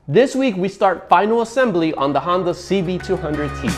This week we start final assembly on the Honda CB200T.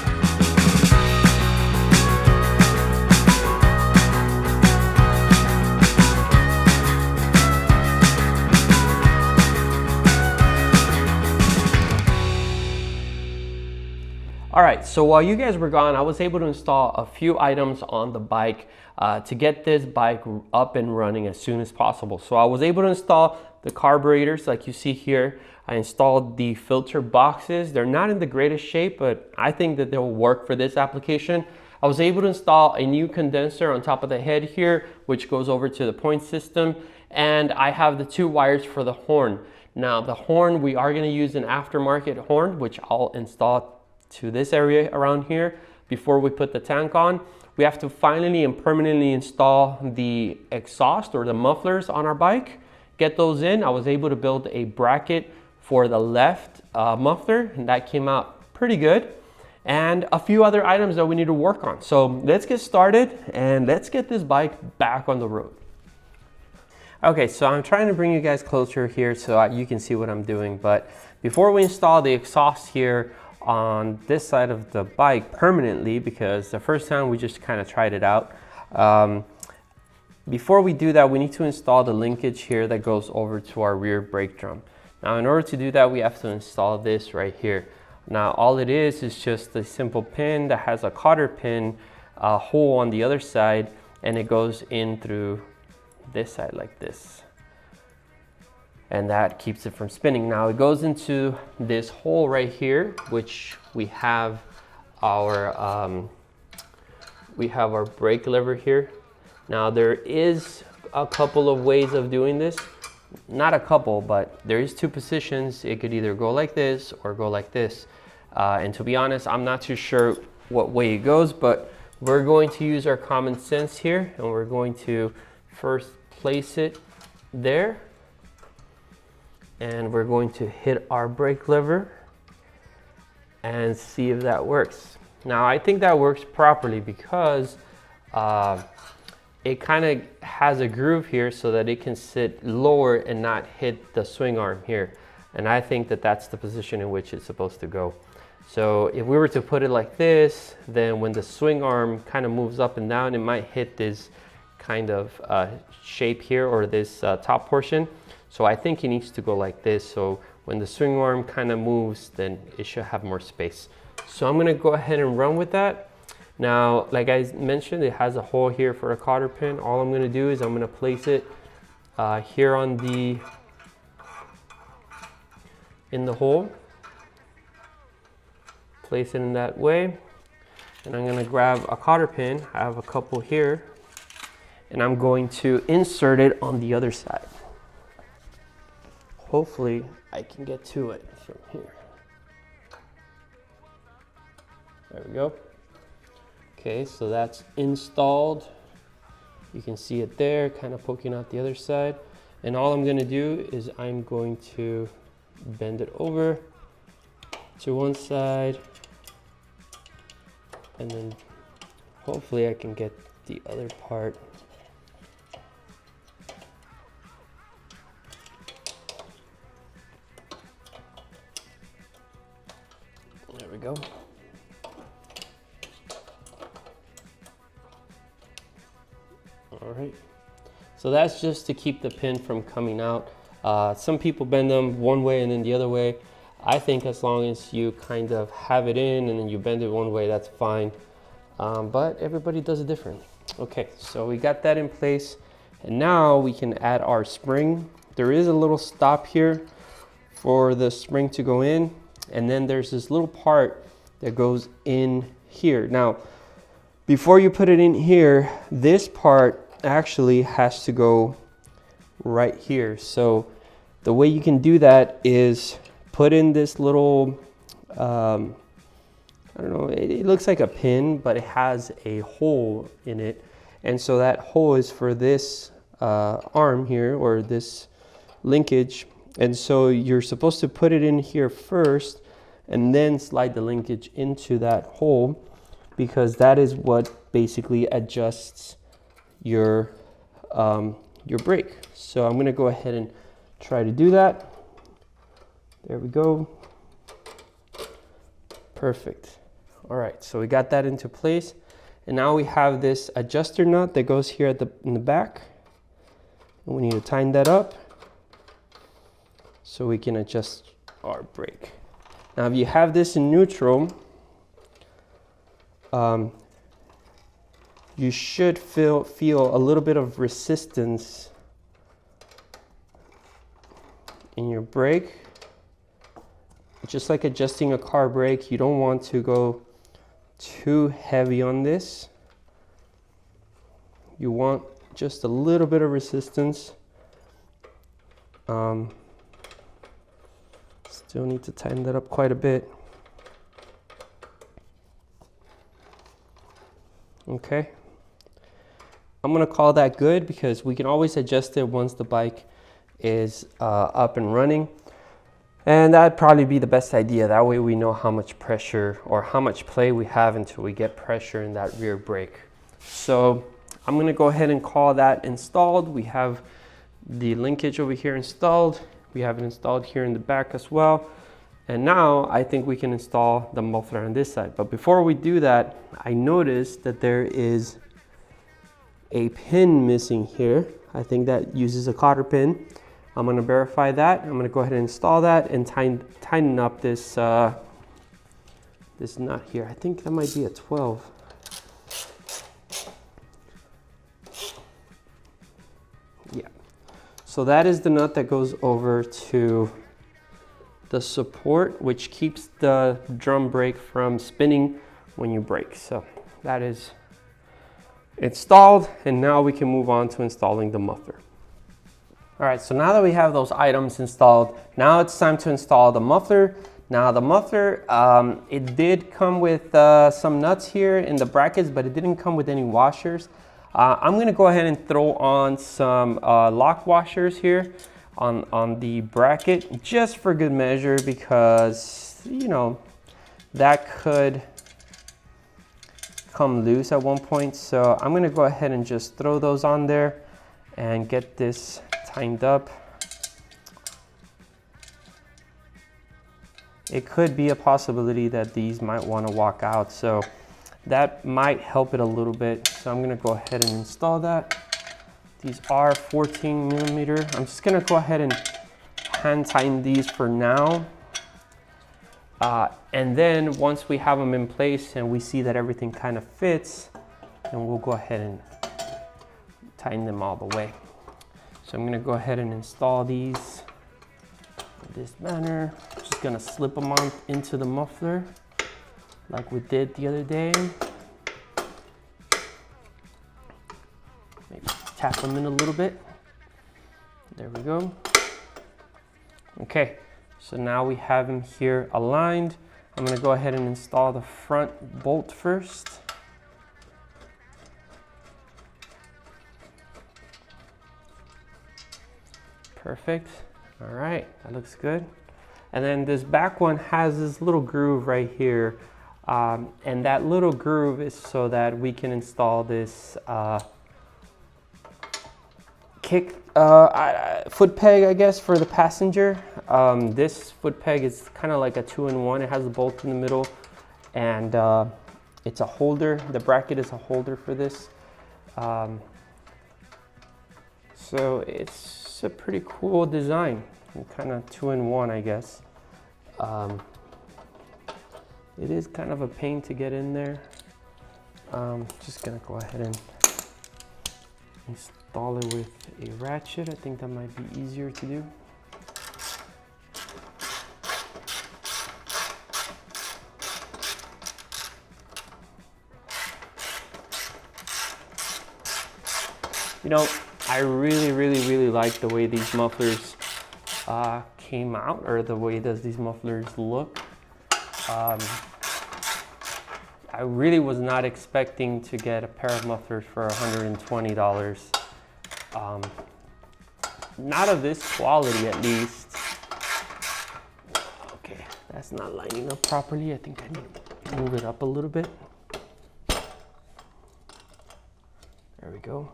All right, so while you guys were gone, I was able to install a few items on the bike to get this bike up and running as soon as possible. So I was able to install the carburetors like you see here. I installed the filter boxes. They're not in the greatest shape, but I think that they'll work for this application. I was able to install a new condenser on top of the head here, which goes over to the point system. And I have the 2 wires for the horn. Now the horn, we are gonna use an aftermarket horn, which I'll install to this area around here before we put the tank on. We have to finally and permanently install the exhaust or the mufflers on our bike, get those in. I was able to build a bracket for the left muffler, and that came out pretty good, and a few other items that we need to work on. So let's get started and let's get this bike back on the road. Okay, so I'm trying to bring you guys closer here so you can see what I'm doing, but before we install the exhaust here on this side of the bike permanently, because the first time we just kind of tried it out, before we do that, we need to install the linkage here that goes over to our rear brake drum. Now in order to do that, we have to install this right here. Now all it is just a simple pin that has a cotter pin hole on the other side, and it goes in through this side like this, and that keeps it from spinning. Now it goes into this hole right here, which we have our brake lever here. Now there is a couple of ways of doing this. Not a couple, but there is 2 positions. It could either go like this or go like this. And to be honest, I'm not too sure what way it goes, but we're going to use our common sense here, and we're going to first place it there. And we're going to hit our brake lever and see if that works. Now I think that works properly because it kind of has a groove here so that it can sit lower and not hit the swing arm here. And I think that that's the position in which it's supposed to go. So if we were to put it like this, then when the swing arm kind of moves up and down, it might hit this kind of shape here, or this top portion. So I think it needs to go like this. So when the swing arm kind of moves, then it should have more space. So I'm gonna go ahead and run with that. Now, like I mentioned, it has a hole here for a cotter pin. All I'm gonna do is I'm gonna place it here on in the hole. Place it in that way. And I'm gonna grab a cotter pin. I have a couple here. And I'm going to insert it on the other side. Hopefully I can get to it from here. There we go. Okay, so that's installed. You can see it there, kind of poking out the other side. And all I'm gonna do is I'm going to bend it over to one side, and then hopefully I can get the other part. There we go. All right, so that's just to keep the pin from coming out. Some people bend them one way and then the other way. I think as long as you kind of have it in and then you bend it one way, that's fine. But everybody does it different. Okay, so we got that in place, and now we can add our spring. There is a little stop here for the spring to go in, and then there's this little part that goes in here. Now, before you put it in here, this part actually has to go right here. So the way you can do that is put in this little, I don't know, it looks like a pin, but it has a hole in it. And so that hole is for this arm here, or this linkage. And so you're supposed to put it in here first and then slide the linkage into that hole, because that is what basically adjusts your brake. So I'm gonna go ahead and try to do that. There we go. Perfect. All right, so we got that into place. And now we have this adjuster nut that goes here at in the back. And we need to tighten that up so we can adjust our brake. Now, if you have this in neutral, you should feel a little bit of resistance in your brake. Just like adjusting a car brake, you don't want to go too heavy on this. You want just a little bit of resistance. Still need to tighten that up quite a bit. Okay. I'm gonna call that good because we can always adjust it once the bike is up and running. And that'd probably be the best idea. That way we know how much pressure or how much play we have until we get pressure in that rear brake. So I'm gonna go ahead and call that installed. We have the linkage over here installed. We have it installed here in the back as well. And now I think we can install the muffler on this side. But before we do that, I noticed that there is a pin missing here. I think that uses a cotter pin. I'm gonna verify that. I'm gonna go ahead and install that and tighten up this, this nut here. I think that might be a 12. Yeah. So that is the nut that goes over to the support, which keeps the drum brake from spinning when you brake. So that is installed, and now we can move on to installing the muffler. All right, so now that we have those items installed, now it's time to install the muffler. Now the muffler, it did come with some nuts here in the brackets, but it didn't come with any washers. I'm gonna go ahead and throw on some lock washers here on the bracket, just for good measure, because, you know, that could come loose at one point. So I'm gonna go ahead and just throw those on there and get this tightened up. It could be a possibility that these might want to walk out, so that might help it a little bit. So I'm going to go ahead and install that. These are 14 millimeter. I'm just going to go ahead and hand tighten these for now. And then once we have them in place and we see that everything kind of fits, then we'll go ahead and tighten them all the way. So I'm gonna go ahead and install these in this manner. Just gonna slip them on into the muffler like we did the other day. Maybe tap them in a little bit. There we go. Okay, so now we have them here aligned. I'm gonna go ahead and install the front bolt first. Perfect. All right, that looks good. And then this back one has this little groove right here. And that little groove is so that we can install this foot peg, I guess, for the passenger. This foot peg is kind of like a 2-in-1. It has a bolt in the middle, and it's a holder. The bracket is a holder for this. So it's a pretty cool design, kind of 2-in-1, I guess. It is kind of a pain to get in there. Just gonna go ahead and install it with a ratchet. I think that might be easier to do. You know, I really like the way these mufflers came out, or the way that these mufflers look. I really was not expecting to get a pair of mufflers for $120. Not of this quality, at least. Okay, that's not lining up properly. I think I need to move it up a little bit. There we go.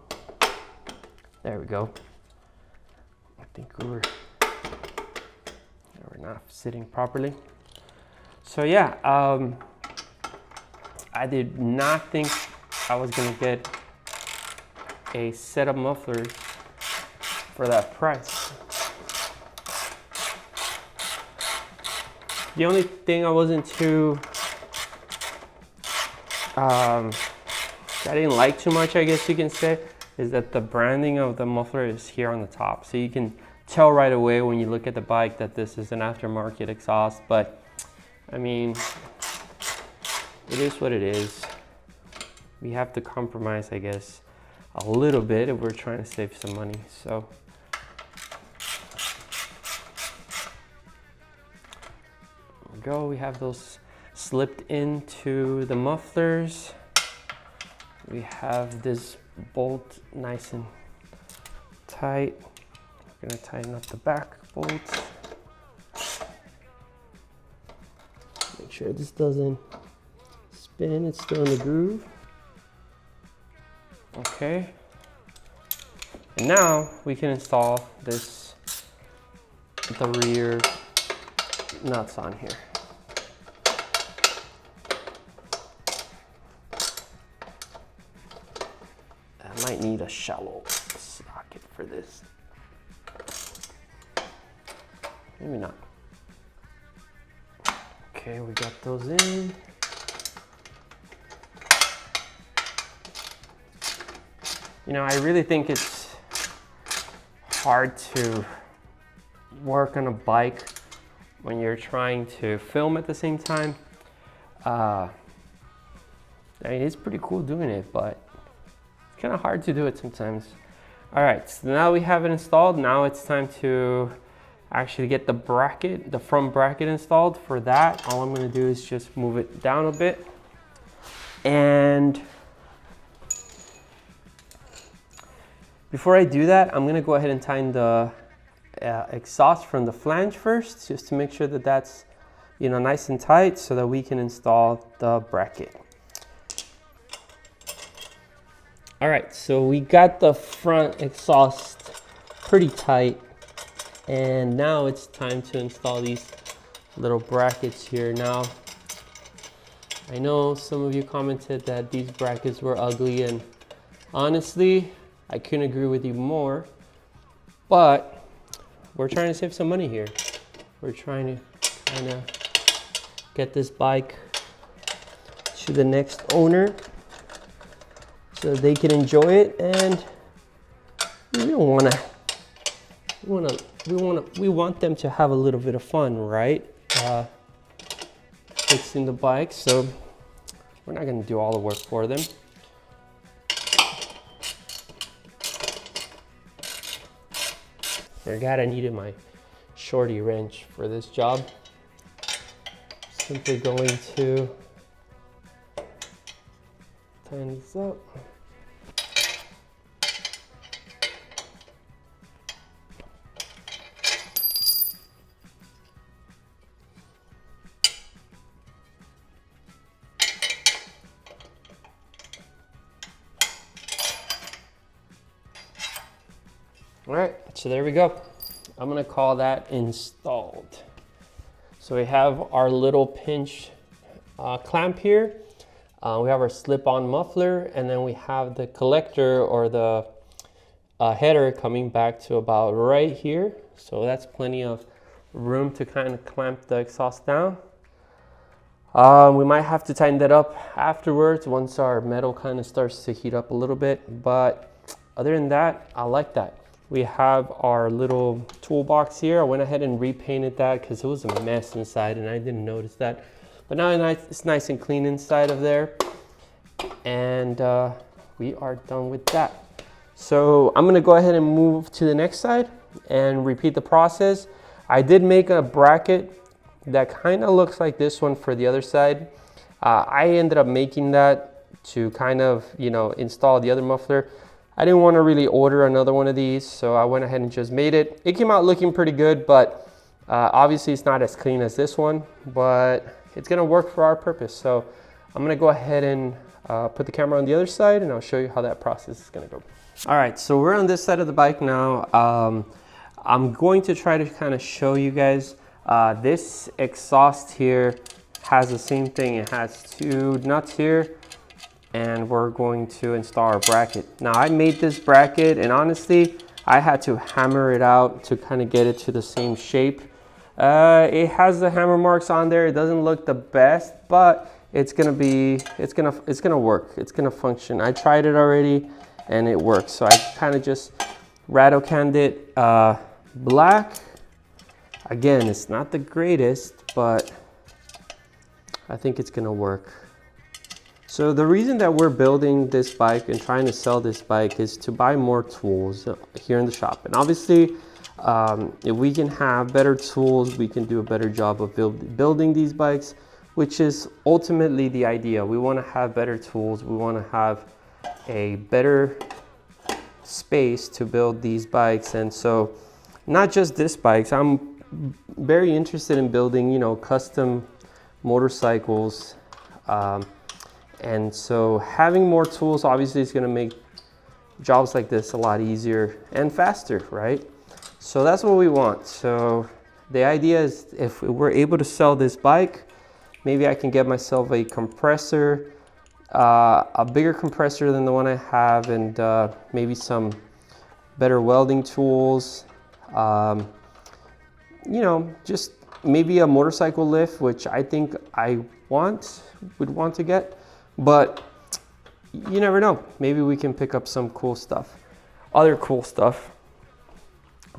There we go. I think we're not sitting properly. So yeah, I did not think I was gonna get a set of mufflers for that price. The only thing I wasn't too, I didn't like too much, I guess you can say, is that the branding of the muffler is here on the top. So you can tell right away when you look at the bike that this is an aftermarket exhaust, but I mean, it is what it is. We have to compromise, I guess, a little bit if we're trying to save some money. So there we go. We have those slipped into the mufflers. We have this bolt nice and tight. We're gonna tighten up the back bolts. Make sure this doesn't spin, it's still in the groove. Okay. And now we can install the rear nuts on here. I might need a shallow socket for this. Maybe not. Okay, we got those in. You know, I really think it's hard to work on a bike when you're trying to film at the same time. I mean, it's pretty cool doing it, but it's kind of hard to do it sometimes. All right, so now we have it installed. Now it's time to actually get the bracket, the front bracket installed. For that, all I'm gonna do is just move it down a bit. And before I do that, I'm gonna go ahead and tighten the exhaust from the flange first, just to make sure that that's, you know, nice and tight so that we can install the bracket. All right, so we got the front exhaust pretty tight, and now it's time to install these little brackets here. Now, I know some of you commented that these brackets were ugly, and honestly, I couldn't agree with you more, but we're trying to save some money here. We're trying to kind of get this bike to the next owner so they can enjoy it, and we want them to have a little bit of fun, right? Fixing the bike, so we're not going to do all the work for them. I gotta needed my shorty wrench for this job. Simply going to tighten this up. All right, so there we go. I'm gonna call that installed. So we have our little pinch clamp here. We have our slip-on muffler, and then we have the collector or the header coming back to about right here. So that's plenty of room to kind of clamp the exhaust down. We might have to tighten that up afterwards once our metal kind of starts to heat up a little bit, but other than that, I like that. We have our little toolbox here. I went ahead and repainted that because it was a mess inside and I didn't notice that. But now it's nice and clean inside of there. And we are done with that. So I'm gonna go ahead and move to the next side and repeat the process. I did make a bracket that kind of looks like this one for the other side. I ended up making that to kind of, you know, install the other muffler. I didn't want to really order another one of these, so I went ahead and just made it. It came out looking pretty good, but obviously it's not as clean as this one, but it's gonna work for our purpose. So I'm gonna go ahead and put the camera on the other side and I'll show you how that process is gonna go. All right, so we're on this side of the bike now. I'm going to try to kind of show you guys This exhaust here has the same thing. It has two nuts here, and we're going to install our bracket. Now I made this bracket, and honestly, I had to hammer it out to kind of get it to the same shape. It has the hammer marks on there. It doesn't look the best, but it's gonna work. It's gonna function. I tried it already, and it works. So I kind of just rattle canned it black. Again, it's not the greatest, but I think it's gonna work. So the reason that we're building this bike and trying to sell this bike is to buy more tools here in the shop. And obviously, if we can have better tools, we can do a better job of building these bikes, which is ultimately the idea. We want to have better tools. We want to have a better space to build these bikes. And so not just this bikes, I'm very interested in building, you know, custom motorcycles. And so having more tools obviously is going to make jobs like this a lot easier and faster, right? So that's what we want. So the idea is if we're able to sell this bike, maybe I can get myself a compressor, a bigger compressor than the one I have, and maybe some better welding tools. You know, just maybe a motorcycle lift, which I think I would want to get. But you never know. Maybe we can pick up some cool stuff, other cool stuff.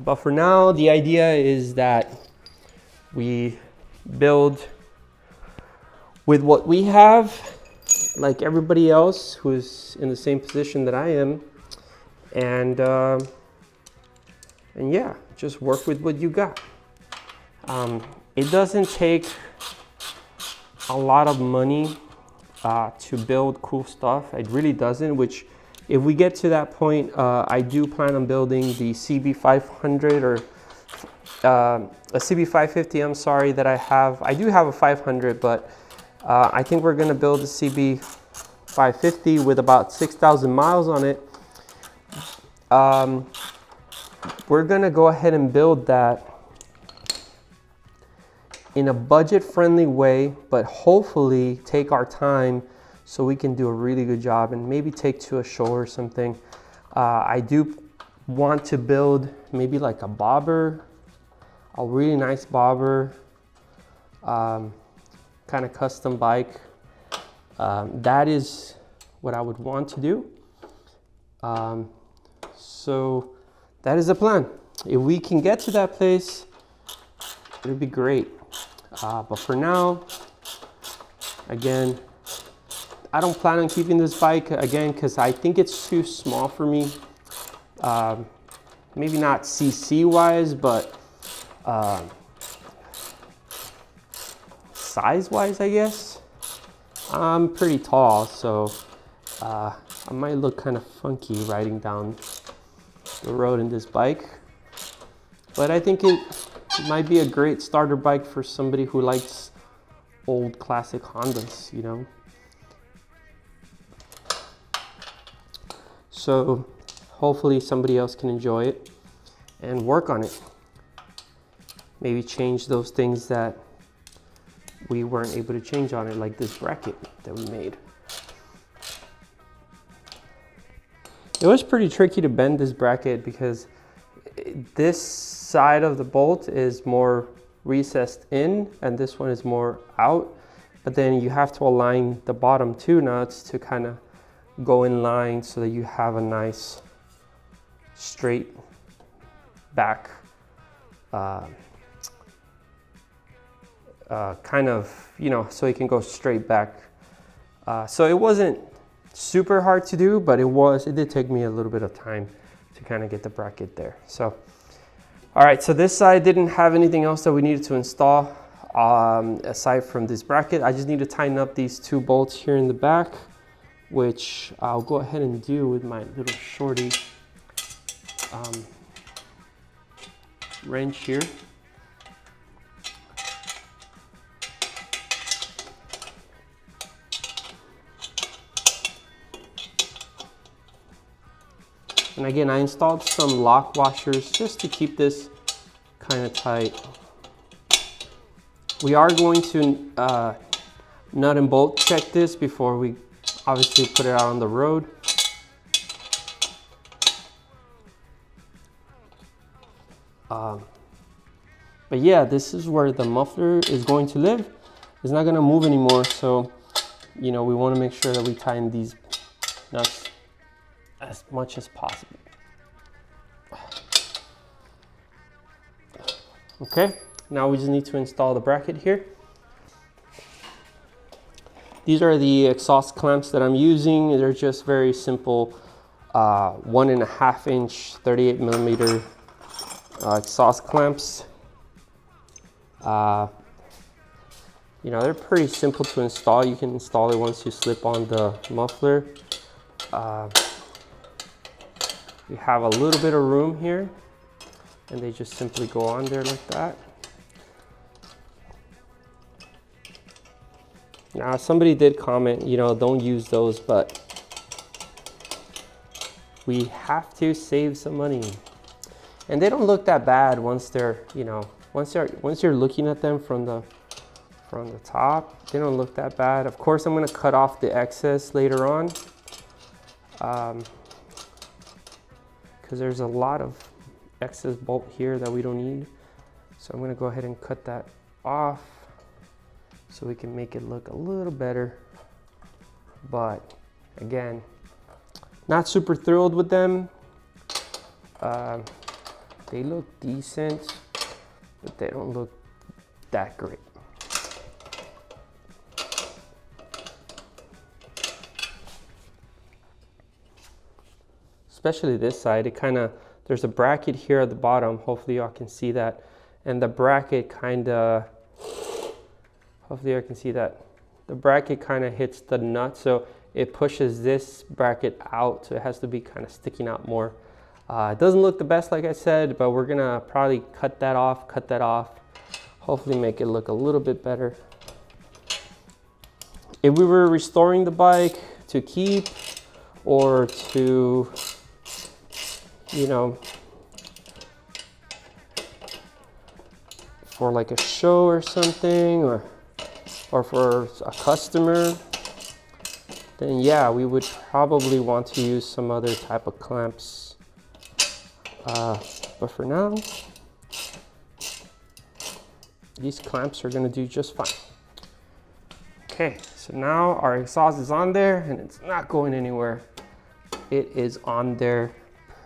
But for now, the idea is that we build with what we have, like everybody else who's in the same position that I am, and yeah, just work with what you got. It doesn't take a lot of money to build cool stuff. It really doesn't, which if we get to that point, I do plan on building the CB500 or a CB550, I'm sorry, that I have. I do have a 500, but I think we're gonna build a CB550 with about 6,000 miles on it. We're gonna go ahead and build that in a budget-friendly way, but hopefully take our time so we can do a really good job and maybe take to a show or something. I do want to build maybe like a bobber, a really nice bobber, kind of custom bike. That is what I would want to do. So that is the plan. If we can get to that place, it would be great. But for now, again, I don't plan on keeping this bike again because I think it's too small for me. Maybe not CC wise, but size wise, I guess. I'm pretty tall, so I might look kind of funky riding down the road in this bike. But I think it might be a great starter bike for somebody who likes old classic Hondas, you know. So hopefully somebody else can enjoy it and work on it. Maybe change those things that we weren't able to change on it, like this bracket that we made. It was pretty tricky to bend this bracket because this side of the bolt is more recessed in and this one is more out, but then you have to align the bottom two nuts to kind of go in line so that you have a nice straight back kind of, you know, so it can go straight back. So it wasn't super hard to do, but it did take me a little bit of time to kind of get the bracket there. So all right, so this side didn't have anything else that we needed to install aside from this bracket. I just need to tighten up these two bolts here in the back, which I'll go ahead and do with my little shorty wrench here. And again, I installed some lock washers just to keep this kind of tight. We are going to nut and bolt check this before we obviously put it out on the road. But yeah, this is where the muffler is going to live. It's not going to move anymore, so you know, we want to make sure that we tighten these nuts as much as possible. Okay, now we just need to install the bracket here. These are the exhaust clamps that I'm using. They're just very simple 1.5 inch 38 millimeter exhaust clamps. You know, they're pretty simple to install. You can install it once you slip on the muffler. We have a little bit of room here, and they just simply go on there like that. Now, somebody did comment, you know, don't use those, but we have to save some money. And they don't look that bad once they're, you know, once you're looking at them from the top, they don't look that bad. Of course, I'm going to cut off the excess later on, because there's a lot of excess bolt here that we don't need. So I'm going to go ahead and cut that off so we can make it look a little better. But again, not super thrilled with them. They look decent, but they don't look that great. Especially this side, it kind of, there's a bracket here at the bottom. Hopefully y'all can see that. And the bracket kind of, hopefully y'all can see that. The bracket kind of hits the nut, so it pushes this bracket out. So it has to be kind of sticking out more. It doesn't look the best, like I said, but we're gonna probably cut that off, hopefully make it look a little bit better. If we were restoring the bike to keep or to, you know, for like a show or something, or for a customer, then yeah, we would probably want to use some other type of clamps. But for now, these clamps are gonna do just fine. Okay, so now our exhaust is on there and it's not going anywhere. It is on there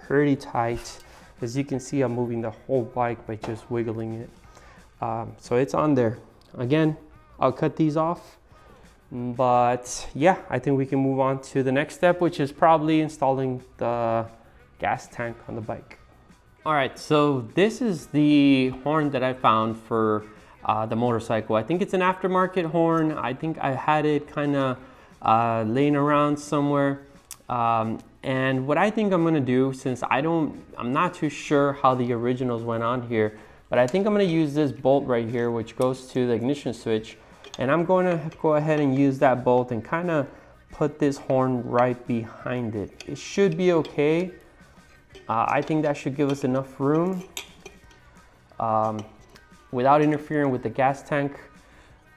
pretty tight. As you can see, I'm moving the whole bike by just wiggling it. So it's on there. Again, I'll cut these off. But yeah, I think we can move on to the next step, which is probably installing the gas tank on the bike. All right, so this is the horn that I found for the motorcycle. I think it's an aftermarket horn. I think I had it kind of laying around somewhere. And what I think I'm gonna do, since I'm not too sure how the originals went on here, but I think I'm gonna use this bolt right here, which goes to the ignition switch. And I'm going to go ahead and use that bolt and kind of put this horn right behind it. It should be okay. I think that should give us enough room without interfering with the gas tank,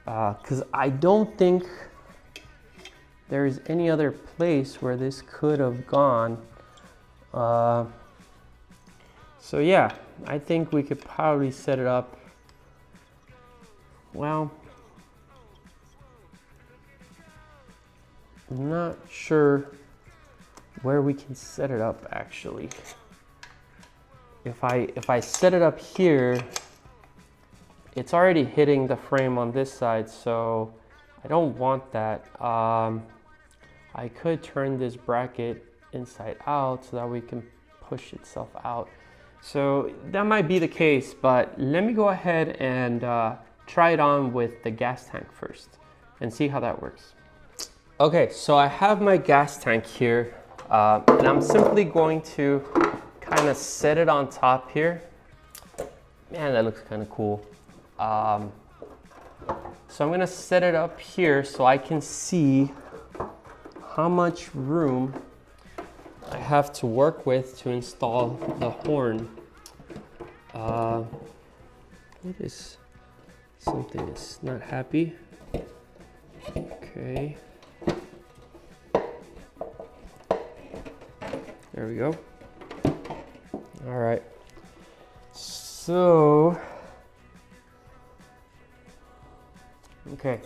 because I don't think there is any other place where this could have gone. So yeah, I think we could probably set it up. Well, I'm not sure where we can set it up actually. If I set it up here, it's already hitting the frame on this side, so I don't want that. I could turn this bracket inside out so that we can push itself out. So that might be the case, but let me go ahead and try it on with the gas tank first and see how that works. Okay, so I have my gas tank here, and I'm simply going to kind of set it on top here. Man, that looks kind of cool. So I'm gonna set it up here so I can see how much room I have to work with to install the horn. It is something is not happy. Okay. There we go. All right. So, okay.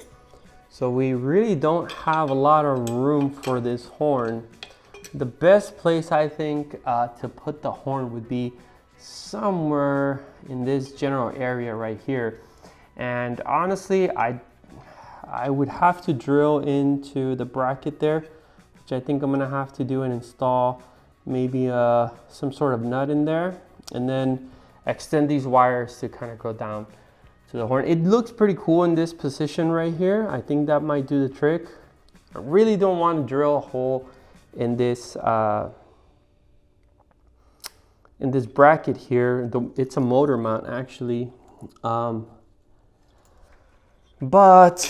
So we really don't have a lot of room for this horn. The best place I think to put the horn would be somewhere in this general area right here. And honestly, I would have to drill into the bracket there, which I think I'm gonna have to do and install maybe some sort of nut in there, and then extend these wires to kind of go down to the horn. It looks pretty cool in this position right here. I think that might do the trick. I really don't want to drill a hole in this bracket here. It's a motor mount actually, but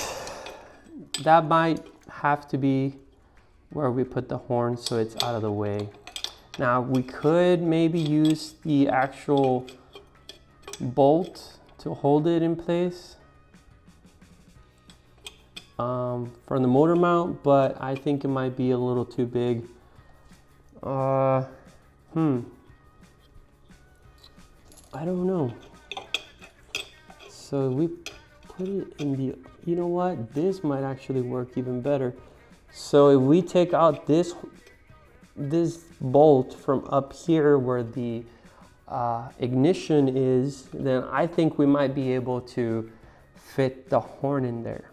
that might have to be where we put the horn so it's out of the way. Now we could maybe use the actual bolt to hold it in place from the motor mount, but I think it might be a little too big. I don't know. So we put it in the, you know what? This might actually work even better. So if we take out this bolt from up here where the ignition is, then I think we might be able to fit the horn in there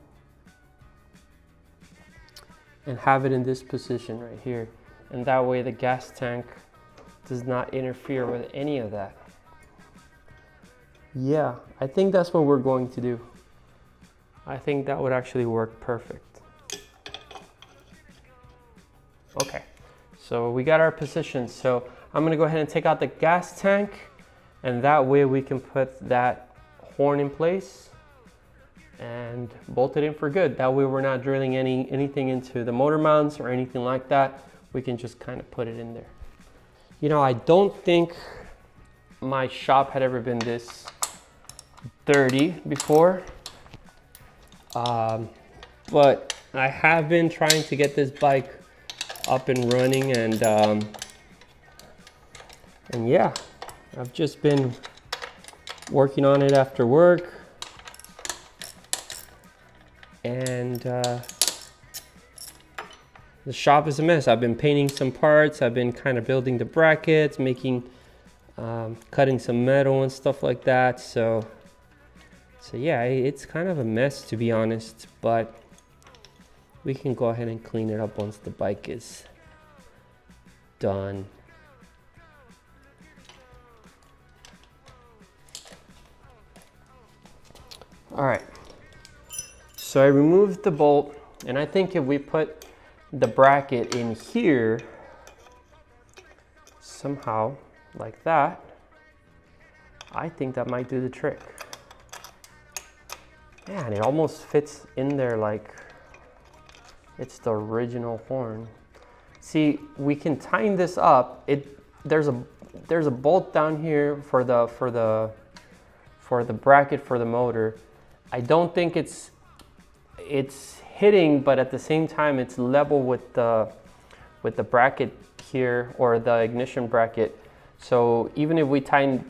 and have it in this position right here. And that way the gas tank does not interfere with any of that. Yeah, I think that's what we're going to do. I think that would actually work perfect. Okay, so we got our position. So I'm gonna go ahead and take out the gas tank, and that way we can put that horn in place and bolt it in for good. That way we're not drilling anything into the motor mounts or anything like that. We can just kind of put it in there. You know, I don't think my shop had ever been this dirty before, but I have been trying to get this bike up and running, and yeah, I've just been working on it after work, and the shop is a mess. I've been painting some parts, I've been kind of building the brackets, making cutting some metal and stuff like that. So yeah, it's kind of a mess, to be honest, but we can go ahead and clean it up once the bike is done. All right, so I removed the bolt, and I think if we put the bracket in here somehow like that, I think that might do the trick. Yeah, and it almost fits in there like it's the original horn. See, we can tighten this up. There's a bolt down here for the bracket for the motor. I don't think it's hitting, but at the same time it's level with the bracket here, or the ignition bracket. So even if we tighten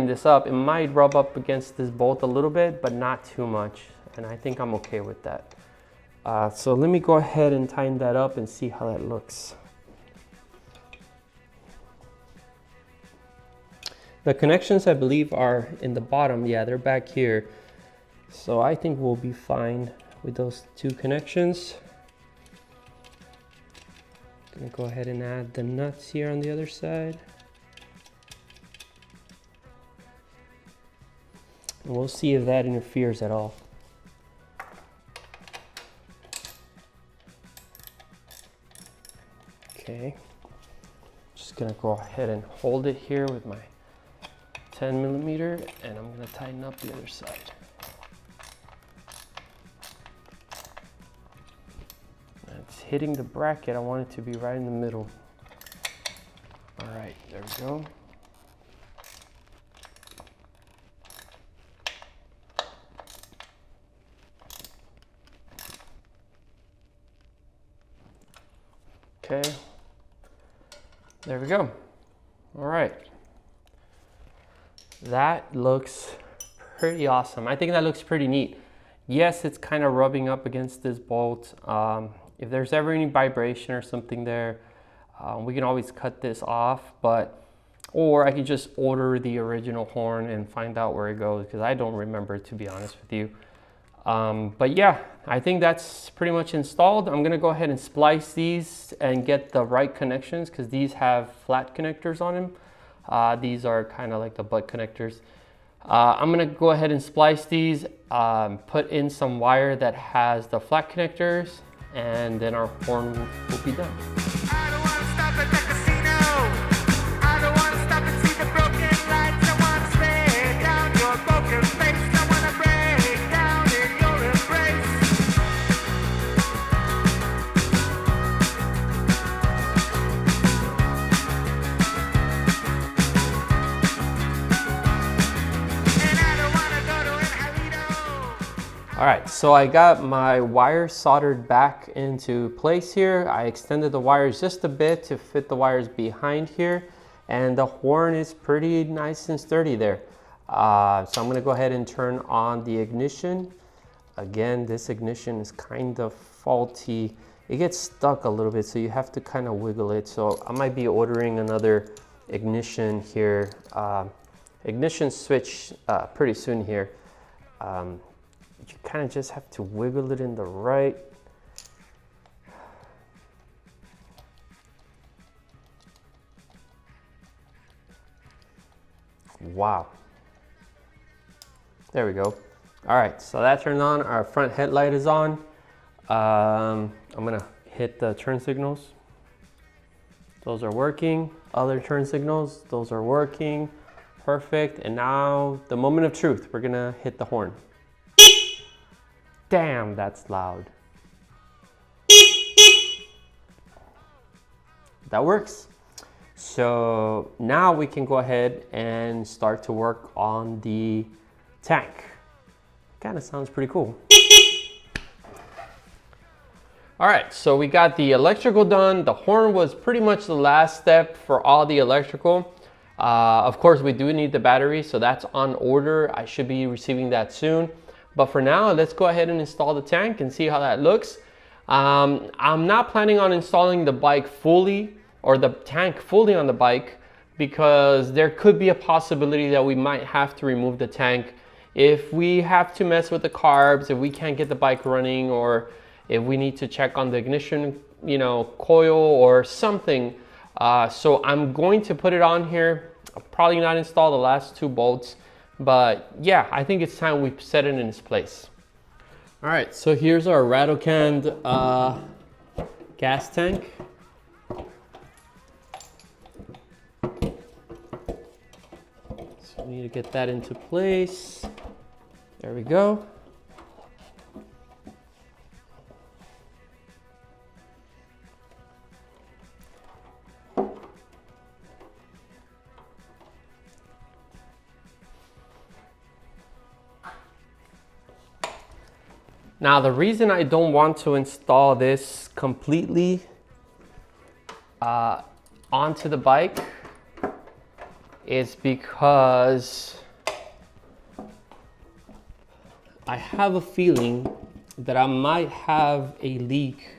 this up, it might rub up against this bolt a little bit, but not too much, and I think I'm okay with that. So let me go ahead and tighten that up and see how that looks. The connections, I believe, are in the bottom. Yeah, they're back here. So I think we'll be fine with those two connections. Gonna go ahead and add the nuts here on the other side. And we'll see if that interferes at all. Okay, just gonna go ahead and hold it here with my 10mm, and I'm gonna tighten up the other side. It's hitting the bracket. I want it to be right in the middle. All right, there we go. Okay, there we go. All right, that looks pretty awesome. I think that looks pretty neat. Yes, it's kind of rubbing up against this bolt. If there's ever any vibration or something there, we can always cut this off, or I could just order the original horn and find out where it goes, because I don't remember, to be honest with you. But yeah, I think that's pretty much installed. I'm gonna go ahead and splice these and get the right connections, because these have flat connectors on them. These are kind of like the butt connectors. I'm gonna go ahead and splice these, put in some wire that has the flat connectors, and then our horn will be done. I don't wanna stop at the casino. I don't wanna stop and see the broken lights. I wanna stare down your broken face. I wanna break down in your embrace. And I don't wanna go to an Alito. All right, so I got my wire soldered back into place here. I extended the wires just a bit to fit the wires behind here, and the horn is pretty nice and sturdy there. So I'm gonna go ahead and turn on the ignition. Again, this ignition is kind of faulty. It gets stuck a little bit, so you have to kind of wiggle it. So I might be ordering another ignition here, ignition switch pretty soon here. You kind of just have to wiggle it in the right. Wow. There we go. All right, so that turned on. Our front headlight is on. I'm gonna hit the turn signals. Those are working. Other turn signals, those are working. Perfect. And now the moment of truth, we're gonna hit the horn. Damn, that's loud. That works. So now we can go ahead and start to work on the tank. Kind of sounds pretty cool. All right, so we got the electrical done. The horn was pretty much the last step for all the electrical. Of course, we do need the battery, so that's on order. I should be receiving that soon. But for now, let's go ahead and install the tank and see how that looks. I'm not planning on installing the bike fully, or the tank fully on the bike, because there could be a possibility that we might have to remove the tank if we have to mess with the carbs, if we can't get the bike running, or if we need to check on the ignition, coil or something. So I'm going to put it on here. I'll probably not install the last 2 bolts. But yeah, I think it's time we set it in its place. All right, so here's our rattle canned gas tank. So we need to get that into place. There we go. Now, the reason I don't want to install this completely onto the bike is because I have a feeling that I might have a leak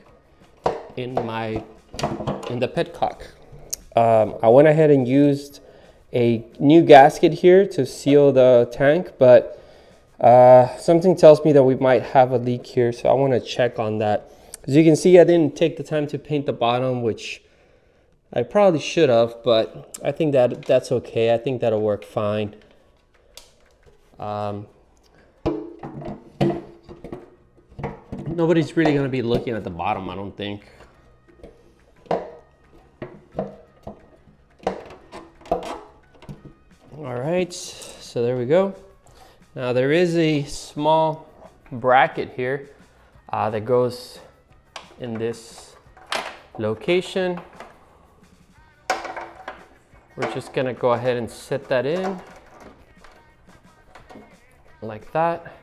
in the petcock. I went ahead and used a new gasket here to seal the tank, but something tells me that we might have a leak here, so I want to check on that. As you can see, I didn't take the time to paint the bottom, which I probably should have, but I think that's okay. I think that'll work fine. Nobody's really going to be looking at the bottom, I don't think. All right, so there we go. Now there is a small bracket here that goes in this location. We're just gonna go ahead and set that in like that.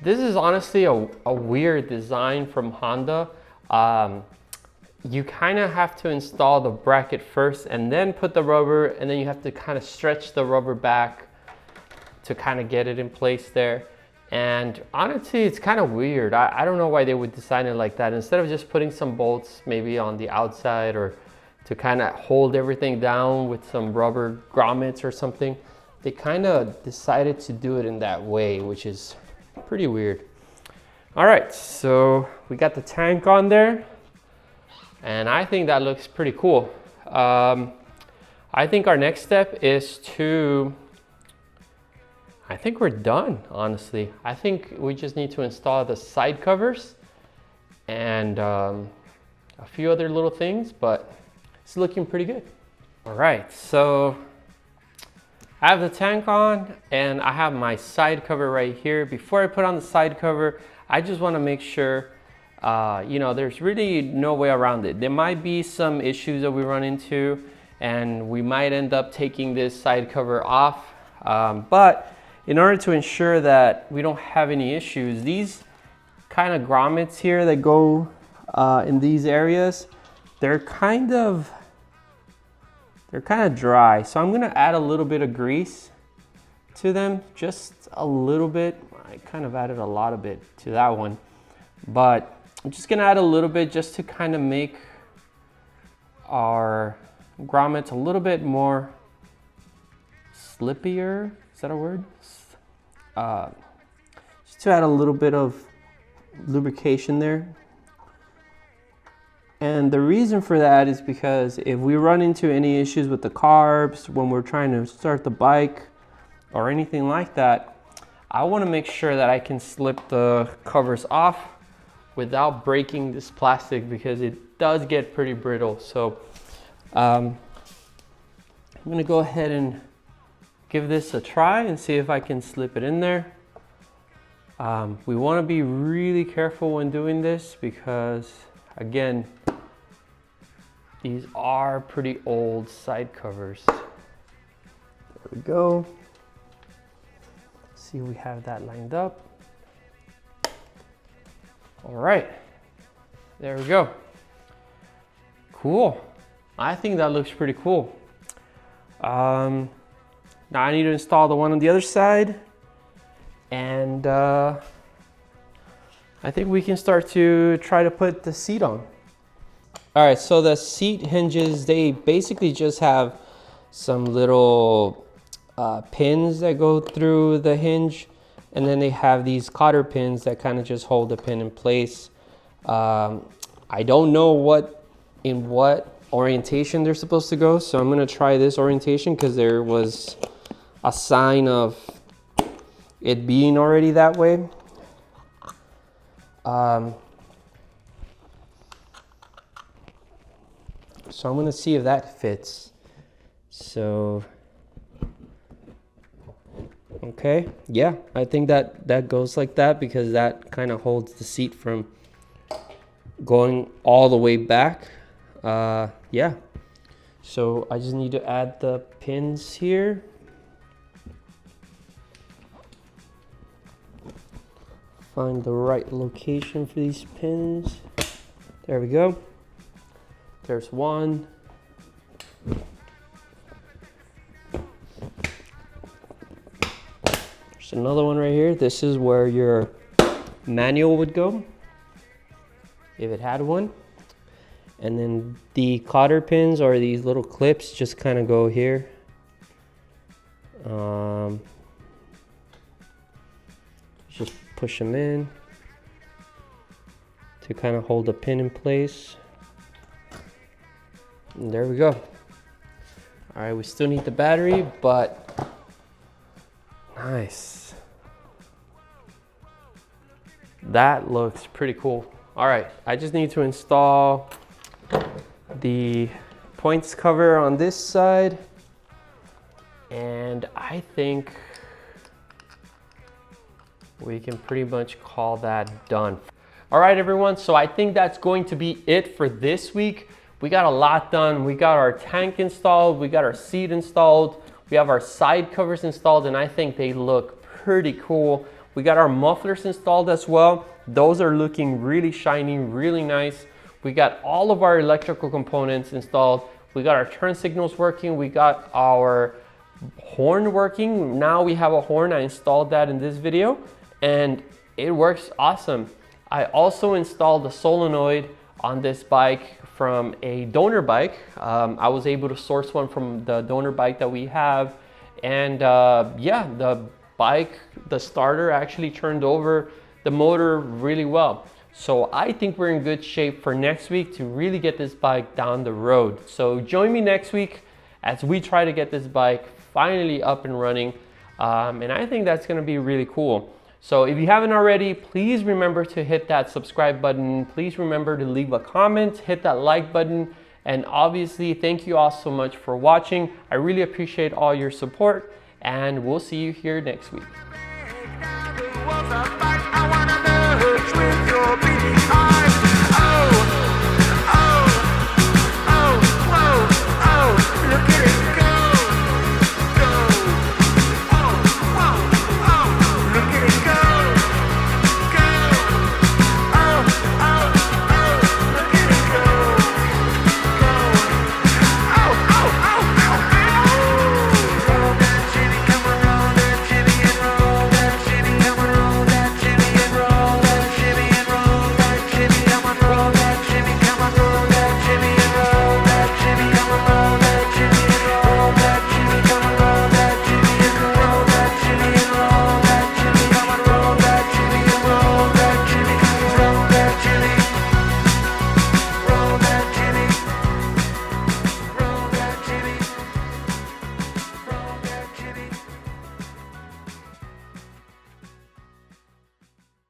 This is honestly a weird design from Honda. you kind of have to install the bracket first and then put the rubber, and then you have to kind of stretch the rubber back to kind of get it in place there. And honestly, it's kind of weird. I don't know why they would design it like that. Instead of just putting some bolts maybe on the outside or to kind of hold everything down with some rubber grommets or something, they kind of decided to do it in that way, which is pretty weird. All right, so we got the tank on there, and I think that looks pretty cool. I think our next step is to, I think we're done, honestly. I think we just need to install the side covers and a few other little things, but it's looking pretty good. All right, so I have the tank on and I have my side cover right here. Before I put on the side cover, I just want to make sure, you know, there's really no way around it. There might be some issues that we run into and we might end up taking this side cover off, but in order to ensure that we don't have any issues, these kind of grommets here that go in these areas, they're kind of dry. So I'm gonna add a little bit of grease to them, just a little bit. I kind of added a lot of it to that one, but I'm just gonna add a little bit just to kind of make our grommets a little bit more slippier. Is that a word? Just to add a little bit of lubrication there. And the reason for that is because if we run into any issues with the carbs when we're trying to start the bike or anything like that, I want to make sure that I can slip the covers off without breaking this plastic, because it does get pretty brittle. So I'm going to go ahead and give this a try and see if I can slip it in there. We want to be really careful when doing this because, again, these are pretty old side covers. There we go. See, we have that lined up. All right, there we go. Cool. I think that looks pretty cool. Now I need to install the one on the other side, and I think we can start to try to put the seat on. All right, so the seat hinges, they basically just have some little pins that go through the hinge, and then they have these cotter pins that kind of just hold the pin in place. I don't know in what orientation they're supposed to go, so I'm gonna try this orientation because there was a sign of it being already that way. So I'm gonna see if that fits. So, okay, yeah, I think that goes like that because that kind of holds the seat from going all the way back. Yeah, so I just need to add the pins here. Find the right location for these pins. There we go. There's one. There's another one right here. This is where your manual would go, if it had one. And then the cotter pins, or these little clips, just kind of go here. Just push them in to kind of hold the pin in place. And there we go. All right, we still need the battery, but nice. That looks pretty cool. All right, I just need to install the points cover on this side, and I think we can pretty much call that done. All right, everyone, so I think that's going to be it for this week. We got a lot done. We got our tank installed, we got our seat installed, we have our side covers installed, and I think they look pretty cool. We got our mufflers installed as well. Those are looking really shiny, really nice. We got all of our electrical components installed. We got our turn signals working. We got our horn working. Now we have a horn. I installed that in this video and it works awesome. I also installed a solenoid on this bike from a donor bike. I was able to source one from the donor bike that we have. And yeah, the bike, the starter actually turned over the motor really well. So I think we're in good shape for next week to really get this bike down the road. So join me next week as we try to get this bike finally up and running. And I think that's gonna be really cool. So if you haven't already, please remember to hit that subscribe button. Please remember to leave a comment, hit that like button. And obviously, thank you all so much for watching. I really appreciate all your support and we'll see you here next week. Break down the walls of life. I wanna